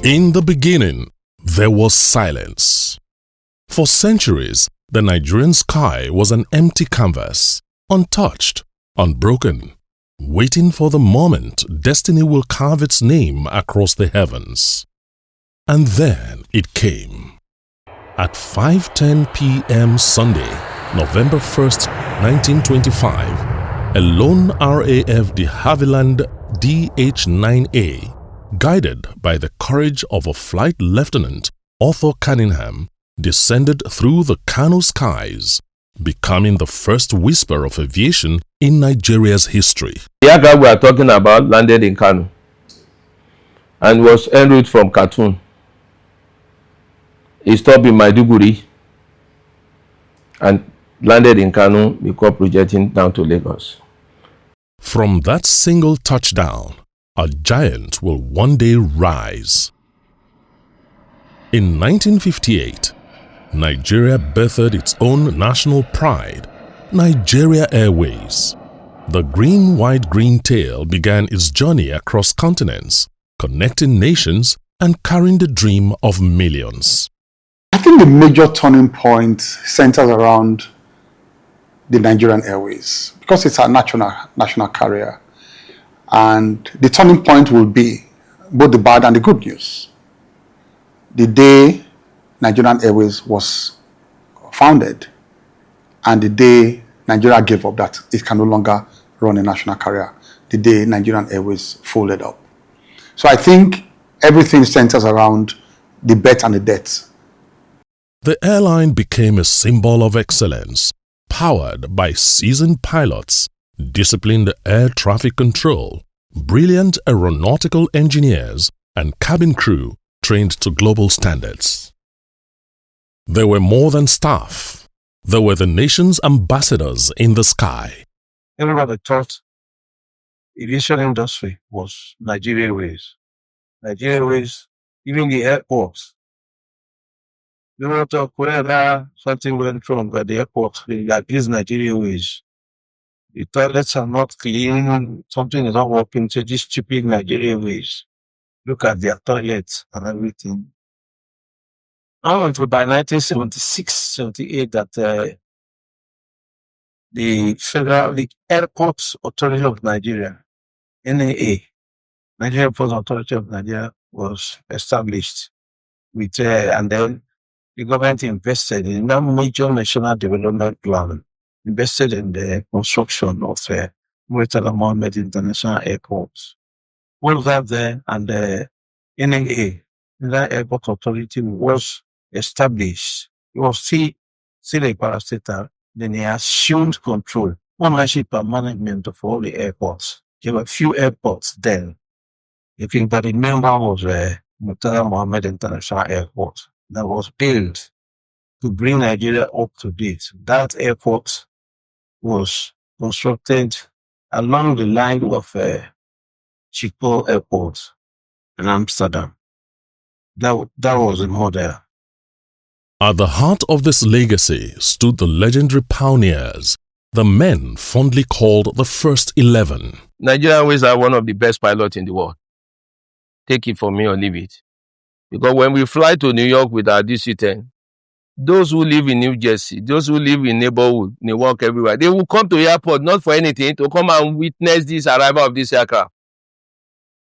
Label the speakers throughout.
Speaker 1: In the beginning, there was silence. For centuries, the Nigerian sky was an empty canvas, untouched, unbroken, waiting for the moment destiny will carve its name across the heavens. And then it came. At 5:10 p.m. Sunday, November 1st, 1925, a lone RAF de Havilland DH-9A, guided by the courage of a flight lieutenant, Arthur Cunningham, descended through the Kano skies, becoming the first whisper of aviation in Nigeria's history.
Speaker 2: The aircraft we are talking about landed in Kano and was en route from Khartoum. It stopped in Maiduguri and landed in Kano before projecting down to Lagos.
Speaker 1: From that single touchdown, a giant will one day rise. In 1958, Nigeria birthed its own national pride, Nigeria Airways. The green-white-green tail began its journey across continents, connecting nations and carrying the dream of millions.
Speaker 3: I think the major turning point centers around the Nigerian Airways because it's our national carrier. And the turning point will be both the bad and the good news. The day Nigerian Airways was founded and the day Nigeria gave up that it can no longer run a national carrier, the day Nigerian Airways folded up. So I think everything centers around the bet and the debt.
Speaker 1: The airline became a symbol of excellence, powered by seasoned pilots, disciplined air traffic control, brilliant aeronautical engineers, and cabin crew trained to global standards. There were more than staff. They were the nation's ambassadors in the sky.
Speaker 4: Everybody thought aviation industry was Nigerian Airways. Nigerian Airways, even the airports. You know, talk whether something went wrong at the airport, they abuse Nigerian Airways. The toilets are not clean, something is not working, so these stupid Nigerian Airways. Look at their toilets and everything. Until by 1976, 78, that the Airports Authority of Nigeria, NAA, Nigeria Airports Authority of Nigeria, was established with, and then the government invested in a major national development plan, invested in the construction of Murtala Mohammed International Airport. All of that there, and the NAA, the Airport Authority, was established. It was still a parastatal. Then he assumed control, ownership and management of all the airports. There were a few airports then. I think that the main one was Murtala Mohammed International Airport that was built to bring Nigeria up to date. That airport was constructed along the line of Schiphol Airport in Amsterdam. That was the model.
Speaker 1: At the heart of this legacy stood the legendary pioneers, the men fondly called the First 11.
Speaker 2: Nigerian Airways are one of the best pilots in the world. Take it from me or leave it. Because when we fly to New York with our DC-10, those who live in New Jersey, those who live in neighborhood, they walk everywhere. They will come to the airport, not for anything, to come and witness this arrival of this aircraft.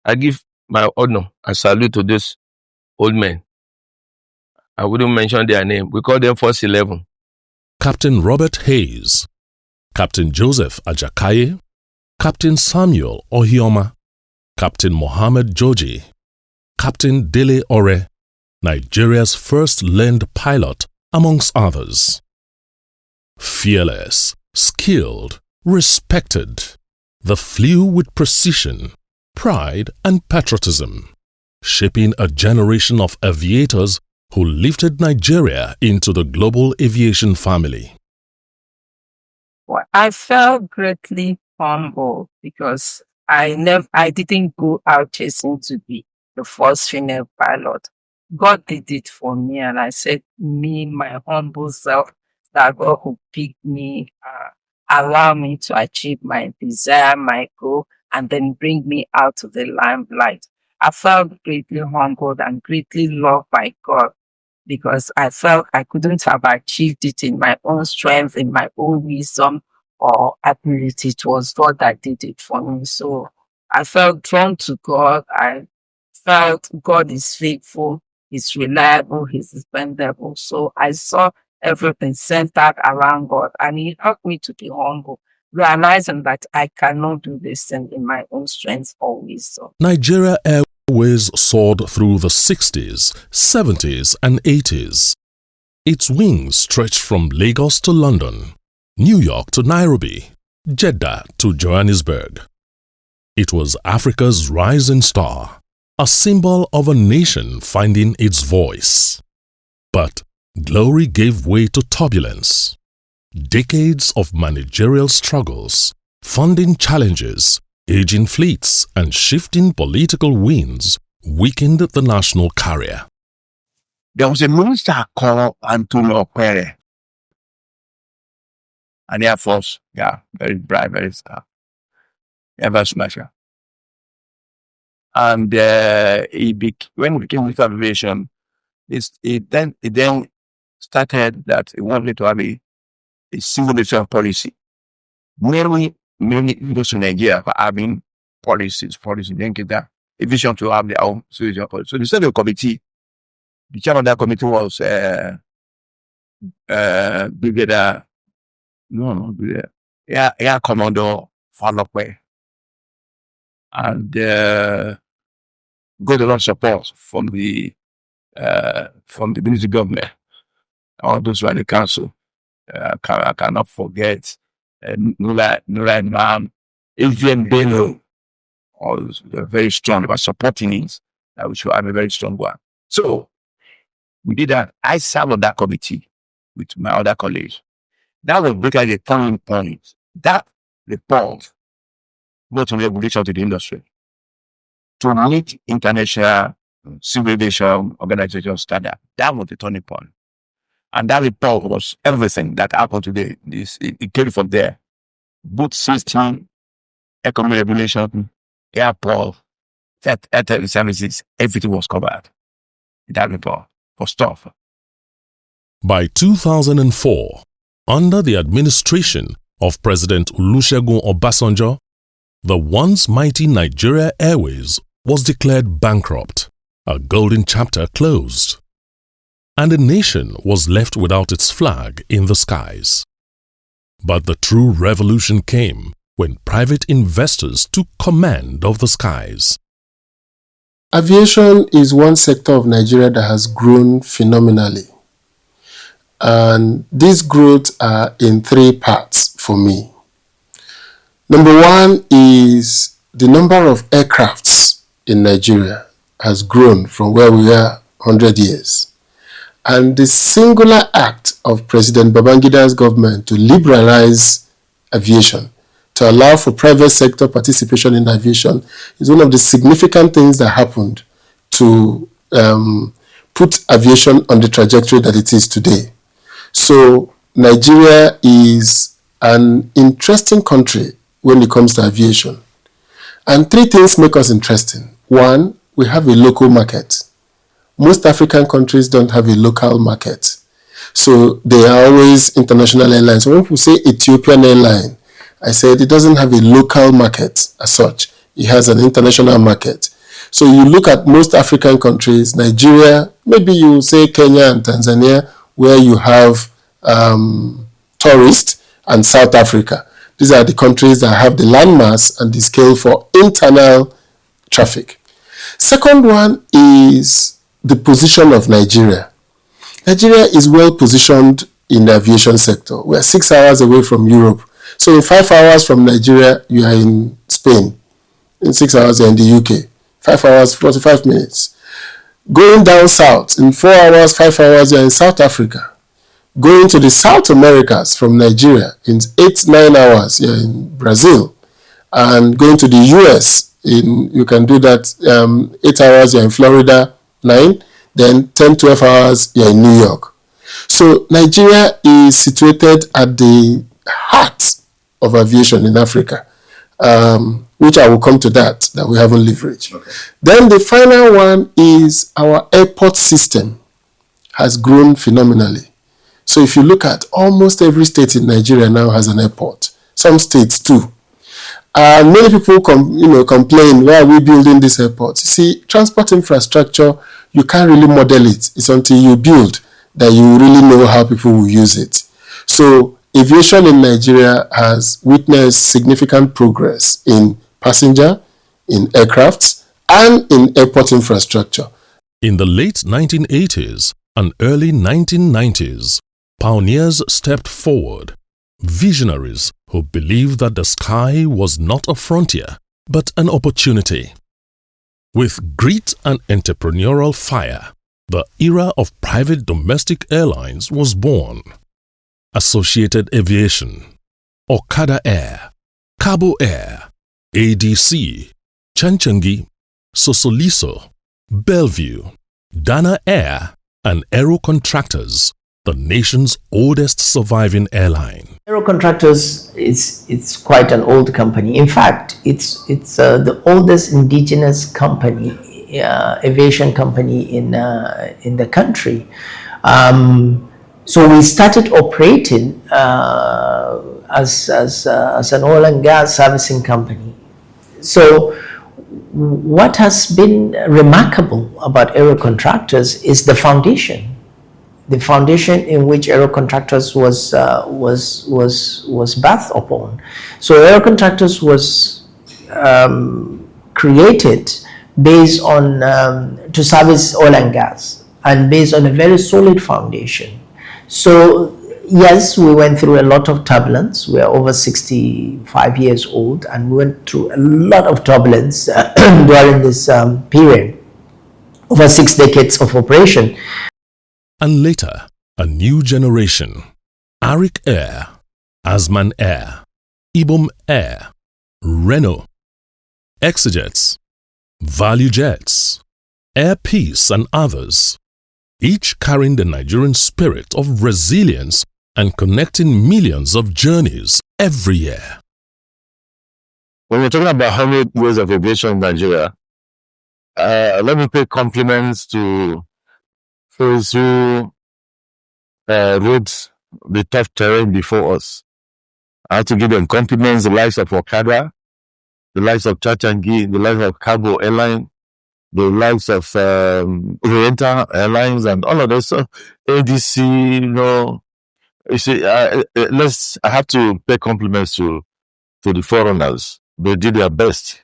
Speaker 2: I give my honor and salute to those old men. I wouldn't mention their name. We call them First 11.
Speaker 1: Captain Robert Hayes, Captain Joseph Ajakaye, Captain Samuel Ohioma, Captain Mohammed Joji, Captain Dele Ore, Nigeria's first learned pilot, amongst others. Fearless, skilled, respected, they flew with precision, pride and patriotism, shaping a generation of aviators who lifted Nigeria into the global aviation family.
Speaker 5: Well, I felt greatly humble because I didn't go out chasing to be the first female pilot. God did it for me, and I said, me, my humble self, that God who picked me, allow me to achieve my desire, my goal, and then bring me out to the limelight. I felt greatly humbled and greatly loved by God because I felt I couldn't have achieved it in my own strength, in my own wisdom or ability. It was God that did it for me. So I felt drawn to God. I felt God is faithful, He's reliable, He's dependable. So I saw everything centered around God, and He helped me to be humble, realizing that I cannot do this thing in my own strength or wisdom.
Speaker 1: Nigeria Airways soared through the 60s, 70s, and 80s. Its wings stretched from Lagos to London, New York to Nairobi, Jeddah to Johannesburg. It was Africa's rising star, a symbol of a nation finding its voice. But glory gave way to turbulence. Decades of managerial struggles, funding challenges, aging fleets, and shifting political winds weakened the national carrier.
Speaker 4: There was a minister called Antonio Pere, an Air Force, very bright, very star, ever smasher. And when he became with Aviation, it then started that he wanted to have a civil aviation policy. Many those in Nigeria for having policies, then get that aviation to have their own civil aviation policy. So they started a committee. The chairman of that committee was Brigadier Air Commodore Falokwe. And got a lot of support from the military government, all those who are in the council. I cannot forget Nura Imam, Adrian Bello. All those were very strong. They were supporting it. We should have a very strong one. So we did that. I served on that committee with my other colleagues. That was basically the turning point. That report brought regulation to the industry to meet international civil aviation organization standard. That was the turning point. And that report was everything that happened today. It came from there. Both system, economic regulation, airport, air services, everything was covered in that report for stuff.
Speaker 1: By 2004, under the administration of President Olusegun Obasanjo, the once mighty Nigeria Airways was declared bankrupt, a golden chapter closed, and the nation was left without its flag in the skies. But the true revolution came when private investors took command of the skies.
Speaker 6: Aviation is one sector of Nigeria that has grown phenomenally. And these growths are in three parts for me. Number one is the number of aircrafts in Nigeria has grown from where we were 100 years. And the singular act of President Babangida's government to liberalize aviation, to allow for private sector participation in aviation, is one of the significant things that happened to put aviation on the trajectory that it is today. So Nigeria is an interesting country when it comes to aviation. And three things make us interesting. One, we have a local market. Most African countries don't have a local market. So they are always international airlines. When people say Ethiopian airline, I said it doesn't have a local market as such. It has an international market. So you look at most African countries, Nigeria, maybe you say Kenya and Tanzania, where you have tourists, and South Africa. These are the countries that have the landmass and the scale for internal traffic. Second one is the position of Nigeria. Nigeria is well positioned in the aviation sector. We are 6 hours away from Europe. So in 5 hours from Nigeria, you are in Spain. In 6 hours, you are in the UK. 5 hours, 45 minutes. Going down south, in 4 hours, 5 hours, you are in South Africa. Going to the South Americas from Nigeria, in 8-9 hours, you're in Brazil. And going to the US, you can do that 8 hours, you're in Florida, 9. Then 10-12 hours, you're in New York. So Nigeria is situated at the heart of aviation in Africa. which I will come to that we haven't leveraged. Okay. Then the final one is our airport system has grown phenomenally. So if you look at almost every state in Nigeria now has an airport. Some states too. Many people complain, why are we building this airport? You see, transport infrastructure, you can't really model it. It's until you build that you really know how people will use it. So aviation in Nigeria has witnessed significant progress in passenger, in aircrafts, and in airport infrastructure.
Speaker 1: In the late 1980s and early 1990s, pioneers stepped forward, visionaries who believed that the sky was not a frontier, but an opportunity. With grit and entrepreneurial fire, the era of private domestic airlines was born. Associated Aviation, Okada Air, Cabo Air, ADC, Chanchangi, Sosoliso, Bellevue, Dana Air, and Aero Contractors, the nation's oldest surviving airline.
Speaker 7: Aero Contractors it's quite an old company. In fact, it's the oldest indigenous company, aviation company in the country. So we started operating as an oil and gas servicing company. So what has been remarkable about Aero Contractors is the foundation. The foundation in which Aero Contractors was birthed upon. So Aero Contractors was created based on to service oil and gas, and based on a very solid foundation. So yes, we went through a lot of turbulence. We are over 65 years old, and we went through a lot of turbulence during this period, over 6 decades of operation.
Speaker 1: And later, a new generation, Arik Air, Asman Air, Ibom Air, Renault, Exijets, Value Jets, Air Peace and others, each carrying the Nigerian spirit of resilience and connecting millions of journeys every year.
Speaker 2: When we're talking about 100 years of aviation in Nigeria, let me pay compliments to those who rode the tough terrain before us. I have to give them compliments, the likes of Okada, the likes of Chachangi, the likes of Cabo Airline, the likes of Oriental Airlines, and all of those. So ADC, you see, I have to pay compliments to the foreigners. They did their best.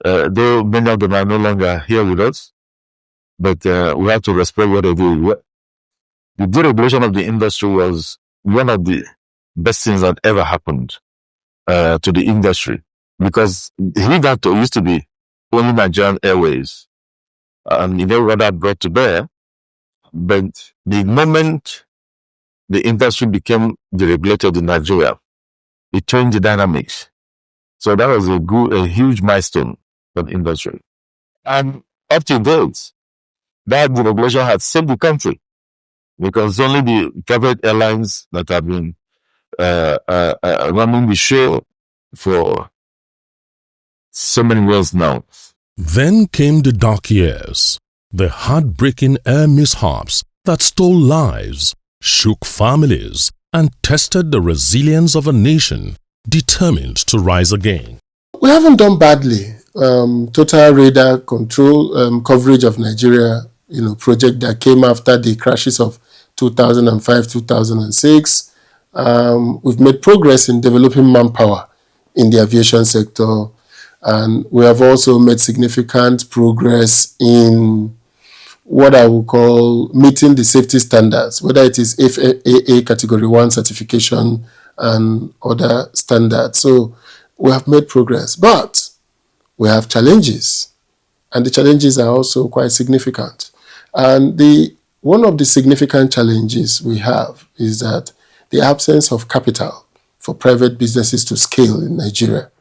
Speaker 2: Though many of them are no longer here with us, but we have to respect what they do. The deregulation of the industry was one of the best things that ever happened to the industry, because hitherto used to be only Nigerian Airways, and what that brought to bear. But the moment the industry became deregulated in Nigeria, it changed the dynamics. So that was a huge milestone for the industry. And up to date, that deregulation has saved the country, because only the private airlines that have been running the show for so many years now.
Speaker 1: Then came the dark years, the heartbreaking air mishaps that stole lives, shook families, and tested the resilience of a nation determined to rise again.
Speaker 6: We haven't done badly. Total radar control coverage of Nigeria, project that came after the crashes of 2005, 2006. We've made progress in developing manpower in the aviation sector, and we have also made significant progress in what I would call meeting the safety standards, whether it is FAA Category 1 certification and other standards. So we have made progress, but we have challenges, and the challenges are also quite significant. And one of the significant challenges we have is that the absence of capital for private businesses to scale in Nigeria.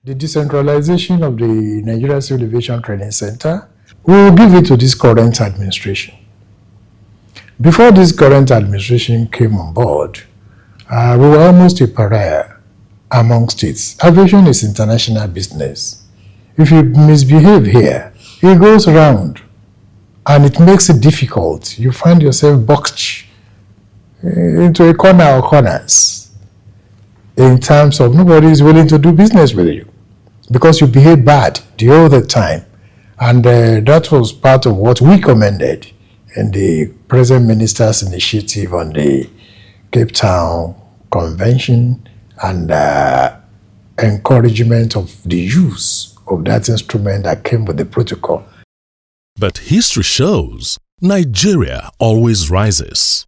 Speaker 8: The decentralization of the Nigeria Civil Aviation Training Center, we will give it to this current administration. Before this current administration came on board, We were almost a pariah amongst it. Aviation is international business. If you misbehave here, it goes around and it makes it difficult. You find yourself boxed into a corner or corners in terms of nobody is willing to do business with you because you behave bad the other time. And that was part of what we commended in the present minister's initiative on the Cape Town Convention and encouragement of the use of that instrument that came with the protocol.
Speaker 1: But history shows Nigeria always rises.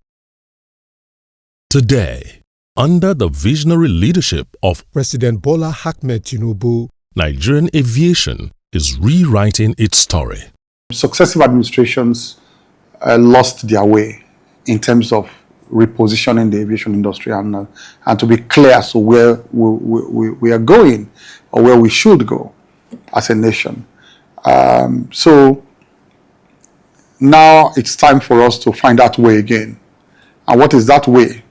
Speaker 1: Today, under the visionary leadership of
Speaker 9: President Bola Ahmed Tinubu,
Speaker 1: Nigerian aviation is rewriting its story.
Speaker 3: Successive administrations lost their way in terms of repositioning the aviation industry and to be clear as to where we are going or where we should go as a nation. So now it's time for us to find that way again. And what is that way?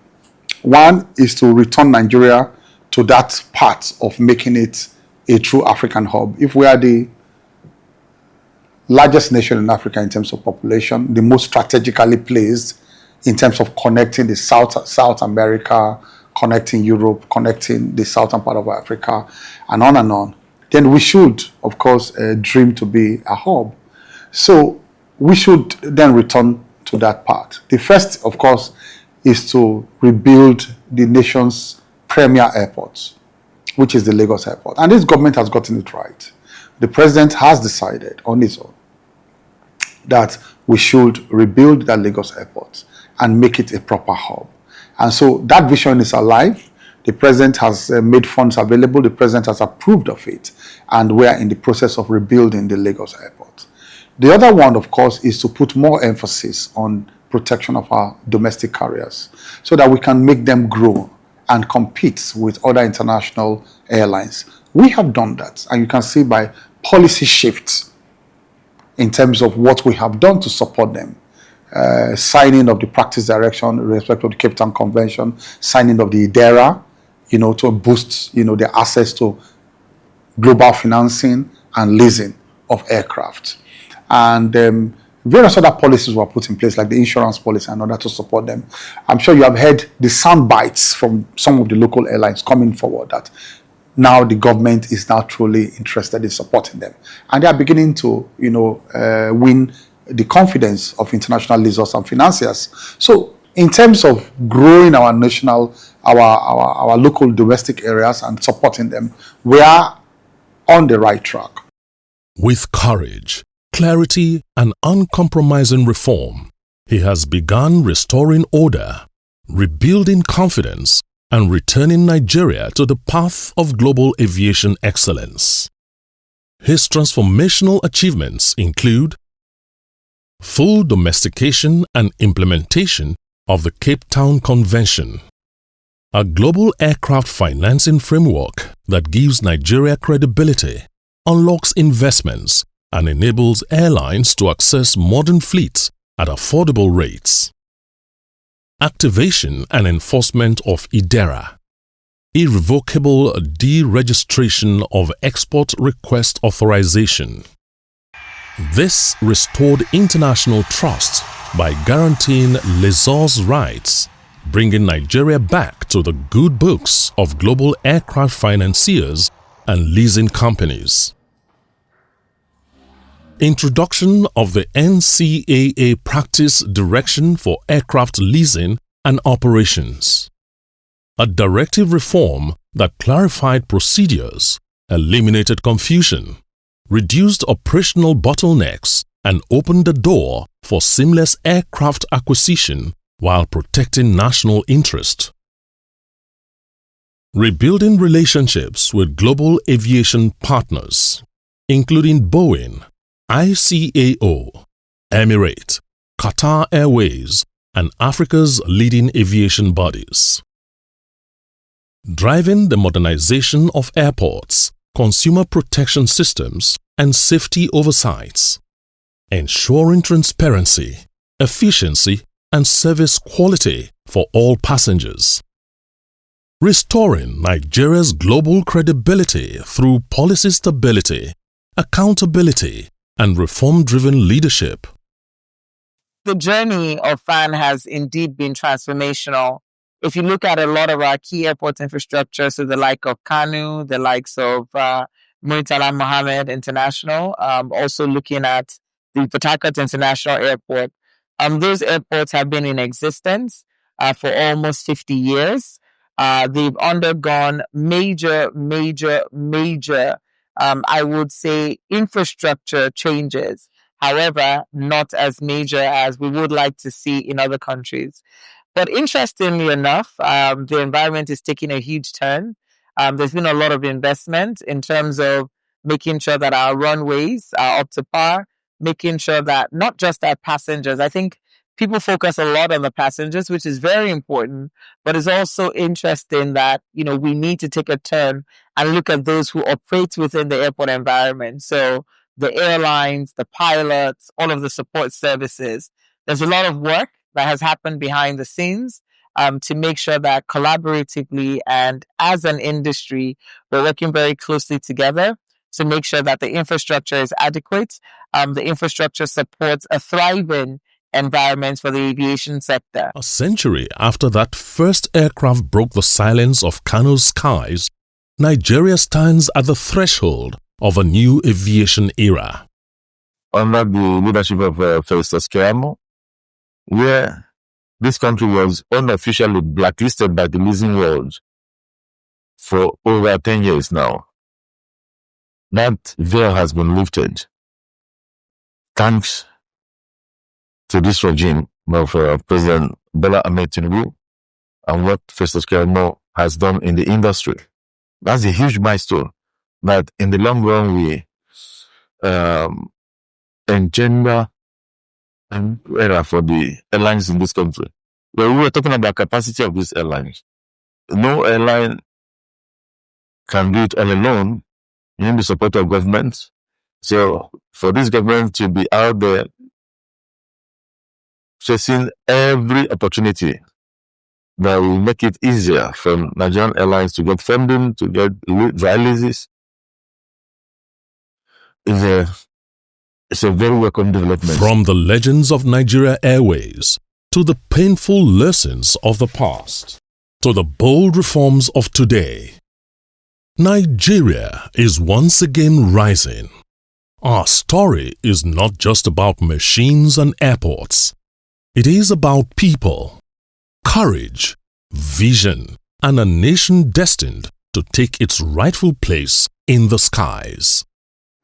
Speaker 3: One is to return Nigeria to that part of making it a true African hub. If we are the largest nation in Africa in terms of population, the most strategically placed in terms of connecting the South America, connecting Europe, connecting the southern part of Africa, and on, then we should, of course, dream to be a hub. So we should then return to that part. The first, of course, is to rebuild the nation's premier airport, which is the Lagos Airport. And this government has gotten it right. The president has decided on his own that we should rebuild that Lagos Airport and make it a proper hub. And so that vision is alive. The president has made funds available. The president has approved of it. And we are in the process of rebuilding the Lagos Airport. The other one, of course, is to put more emphasis on protection of our domestic carriers so that we can make them grow and compete with other international airlines. We have done that, and you can see by policy shifts in terms of what we have done to support them. Signing of the practice direction with respect to the Cape Town Convention, signing of the IDERA, to boost, their access to global financing and leasing of aircraft. And various other policies were put in place, like the insurance policy in order to support them. I'm sure you have heard the sound bites from some of the local airlines coming forward that now the government is now truly interested in supporting them. And they are beginning to, win the confidence of international lessors and financiers. So in terms of growing our national, our local domestic areas and supporting them, we are on the right track.
Speaker 1: With courage, clarity, and uncompromising reform, he has begun restoring order, rebuilding confidence, and returning Nigeria to the path of global aviation excellence. His transformational achievements include full domestication and implementation of the Cape Town Convention, a global aircraft financing framework that gives Nigeria credibility, unlocks investments, and enables airlines to access modern fleets at affordable rates. Activation and enforcement of IDERA, irrevocable deregistration of export request authorization. This restored international trust by guaranteeing lessors' rights, bringing Nigeria back to the good books of global aircraft financiers and leasing companies. Introduction of the NCAA Practice Direction for Aircraft Leasing and Operations, a directive reform that clarified procedures, eliminated confusion, reduced operational bottlenecks, and opened the door for seamless aircraft acquisition while protecting national interest. Rebuilding relationships with global aviation partners, including Boeing, ICAO, Emirates, Qatar Airways, and Africa's leading aviation bodies. Driving the modernization of airports, consumer protection systems, and safety oversights. Ensuring transparency, efficiency, and service quality for all passengers. restoring Nigeria's global credibility through policy stability, accountability, and reform-driven leadership.
Speaker 10: The journey of FAN has indeed been transformational. If you look at a lot of our key airport infrastructure, so the like of Kanu, the likes of Murtala Mohammed International, also looking at the Port Harcourt International Airport, those airports have been in existence for almost 50 years. They've undergone major, I would say, infrastructure changes. However, not as major as we would like to see in other countries. But interestingly enough, the environment is taking a huge turn. There's been a lot of investment in terms of making sure that our runways are up to par, making sure that not just our passengers, I think people focus a lot on the passengers, which is very important, but it's also interesting that, we need to take a turn and look at those who operate within the airport environment. So the airlines, the pilots, all of the support services. There's a lot of work that has happened behind the scenes to make sure that collaboratively and as an industry, we're working very closely together to make sure that the infrastructure is adequate. The infrastructure supports a thriving environment for the aviation sector.
Speaker 1: A century after that first aircraft broke the silence of Kano's skies, Nigeria stands at the threshold of a new aviation era.
Speaker 11: Under the leadership of Festus Keyamo, where this country was unofficially blacklisted by the leasing world for over 10 years now, that veil has been lifted. Thanks to this regime of President Bola Ahmed Tinubu and what Festus Keyamo has done in the industry. That's a huge milestone that in the long run we engender an era for the airlines in this country. When we were talking about capacity of these airlines, no airline can do it all alone. You need the support of government. So for this government to be out there chasing every opportunity that will make it easier for Nigerian airlines to get funding, to get dry leases, it's a very welcome development.
Speaker 1: From the legends of Nigeria Airways to the painful lessons of the past to the bold reforms of today, Nigeria is once again rising. Our story is not just about machines and airports. It is about people, courage, vision, and a nation destined to take its rightful place in the skies.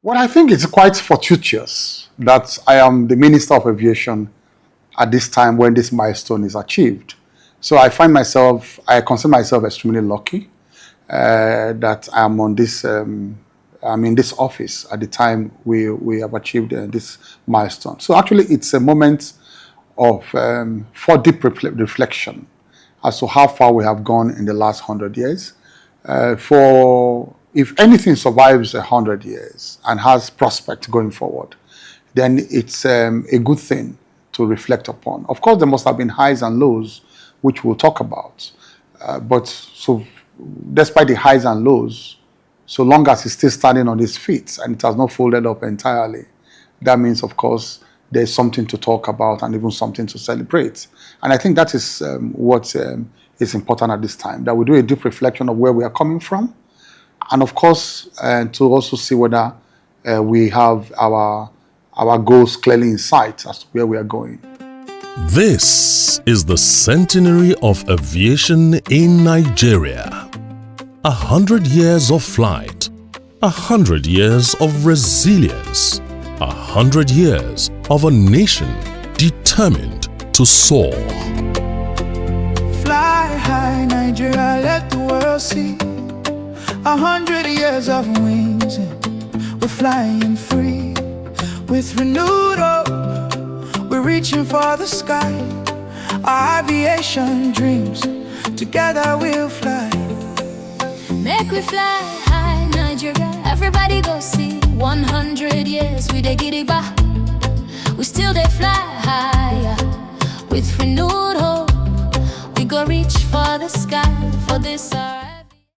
Speaker 3: Well, I think it's quite fortuitous that I am the Minister of Aviation at this time when this milestone is achieved. So I consider myself extremely lucky that I'm on this, I'm in this office at the time we have achieved this milestone. So actually it's a moment of for deep reflection as to how far we have gone in the last 100 years. If anything survives 100 years and has prospect going forward, then it's a good thing to reflect upon. Of course, there must have been highs and lows, which we'll talk about. But despite the highs and lows, so long as it's still standing on its feet and it has not folded up entirely, that means, of course, there's something to talk about and even something to celebrate. And I think that is what is important at this time, that we do a deep reflection of where we are coming from. And of course, to also see whether we have our goals clearly in sight as to where we are going.
Speaker 1: This is the centenary of aviation in Nigeria. 100 years of flight, 100 years of resilience, 100 years of a nation determined to soar.
Speaker 12: Fly high, Nigeria, let the world see. 100 years of wings, and we're flying free. With renewed hope, we're reaching for the sky. Our aviation dreams, together we'll fly.
Speaker 13: Make we fly high, Nigeria, everybody go see. 100 years, we dey giddy ba. We still dey fly higher. With renewed hope, we We go reach for the sky for this our